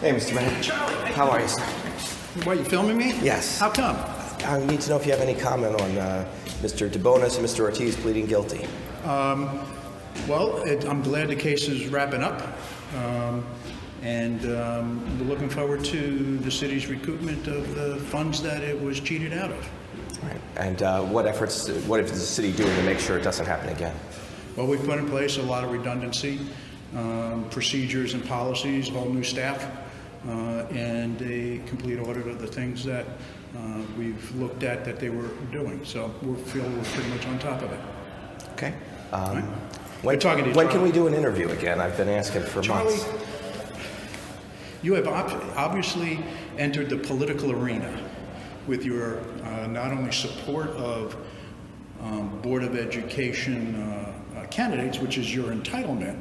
Hey, Mr. Mayor. How are you, sir? What, you filming me? Yes. How come? I need to know if you have any comment on Mr. DeBonis and Mr. Ortiz pleading guilty. Well, I'm glad the case is wrapping up, and we're looking forward to the city's recoupment of the funds that it was cheated out of. Right. And what is the city doing to make sure it doesn't happen again? Well, we've put in place a lot of redundancy, procedures and policies, whole new staff, and a complete audit of the things that we've looked at that they were doing. So we feel we're pretty much on top of it. Okay. Right? When can we do an interview again? I've been asking for months. You have obviously entered the political arena with your not only support of Board of Education candidates, which is your entitlement,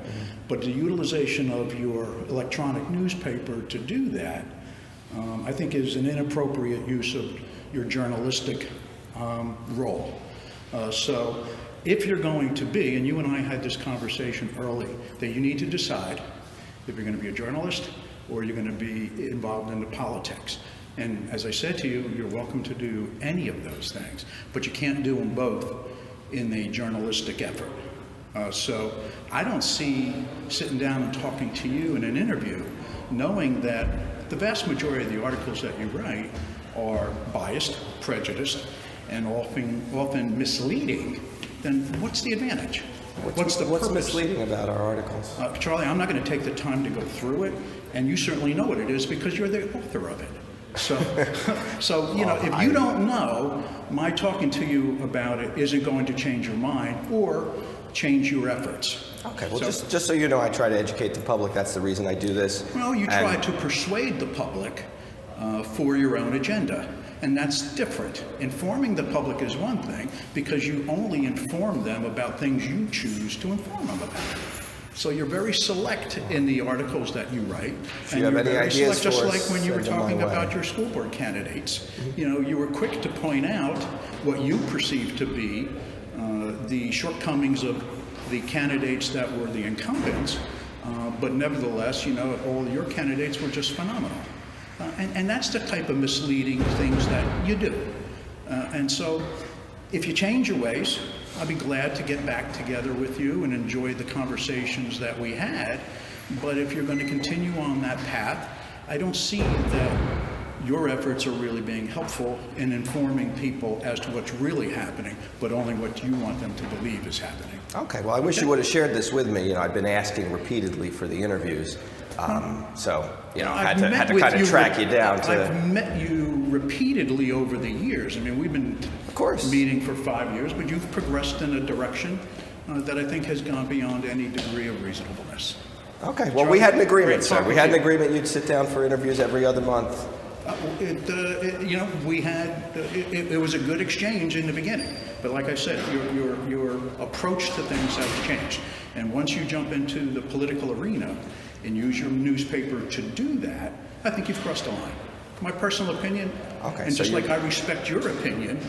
but the utilization of your electronic newspaper to do that, I think is an inappropriate use of your journalistic role. So if you're going to be, and you and I had this conversation early, that you need to decide if you're going to be a journalist or you're going to be involved in the politics. And as I said to you, you're welcome to do any of those things, but you can't do them both in a journalistic effort. So I don't see sitting down and talking to you in an interview knowing that the vast majority of the articles that you write are biased, prejudiced, and often misleading. Then what's the advantage? What's misleading about our articles? Charlie, I'm not going to take the time to go through it, and you certainly know what it is because you're the author of it. So you know, if you don't know, my talking to you about it isn't going to change your mind or change your efforts. Okay, well, just so you know, I try to educate the public. That's the reason I do this. Well, you try to persuade the public for your own agenda. And that's different. Informing the public is one thing because you only inform them about things you choose to inform them about. So you're very select in the articles that you write. Do you have any ideas just for like us? when you were talking about your school board candidates. You know, you were quick to point out what you perceived to be the shortcomings of the candidates that were the incumbents, but nevertheless, you know, all your candidates were just phenomenal. And that's the type of misleading things that you do. And so if you change your ways, I'll be glad to get back together with you and enjoy the conversations that we had. But if you're going to continue on that path, I don't see that your efforts are really being helpful in informing people as to what's really happening, but only what you want them to believe is happening. Okay, well, I wish you would have shared this with me. You know, I've been asking repeatedly for the interviews. So, you know, I had to kind of track you down. I've met you repeatedly over the years. I mean, we've been meeting for 5 years, but you've progressed in a direction that I think has gone beyond any degree of reasonableness. Okay, well, we had an agreement, sir. We had an agreement you'd sit down for interviews every other month. You know, we had, it was a good exchange in the beginning. But like I said, your approach to things has changed. And once you jump into the political arena and use your newspaper to do that, I think you've crossed the line. My personal opinion, and so just like I respect your opinion,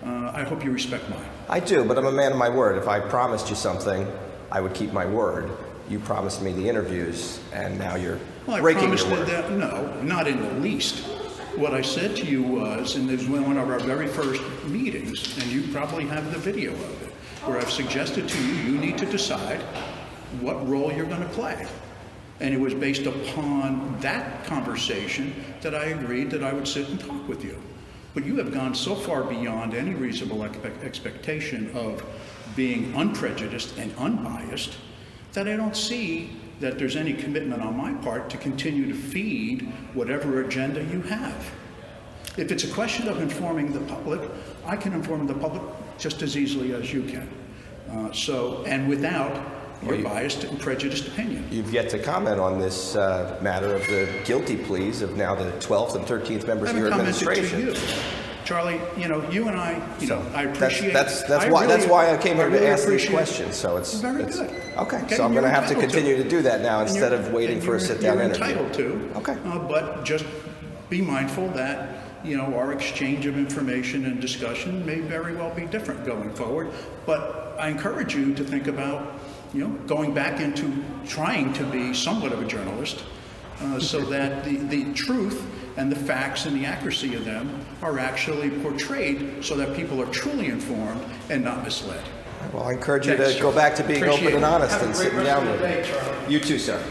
I hope you respect mine. I do, but I'm a man of my word. If I promised you something, I would keep my word. You promised me the interviews, and now you're breaking your word. That, no, not in the least. What I said to you was, and this was one of our very first meetings, and you probably have the video of it, where I've suggested to you, you need to decide what role you're going to play. And it was based upon that conversation that I agreed that I would sit and talk with you. But you have gone so far beyond any reasonable expectation of being unprejudiced and unbiased that I don't see that there's any commitment on my part to continue to feed whatever agenda you have. If it's a question of informing the public, I can inform the public just as easily as you can. And without your biased and prejudiced opinion. You've yet to comment on this matter of the guilty pleas of now the 12th and 13th members of your administration. To you. Charlie, you know, you and I, I appreciate. That's why I came here to ask these questions. So it's very good. Okay, so I'm going to have to continue to do that now instead of waiting for a sit-down interview. You're entitled to. Okay. But just be mindful that our exchange of information and discussion may very well be different going forward. But I encourage you to think about, going back into trying to be somewhat of a journalist so that the truth and the facts and the accuracy of them are actually portrayed so that people are truly informed and not misled. Well, I encourage you Thanks, to go back to being Appreciate open and it. honest Have a and great sitting rest down of with the day, it. Charlie. You too, sir.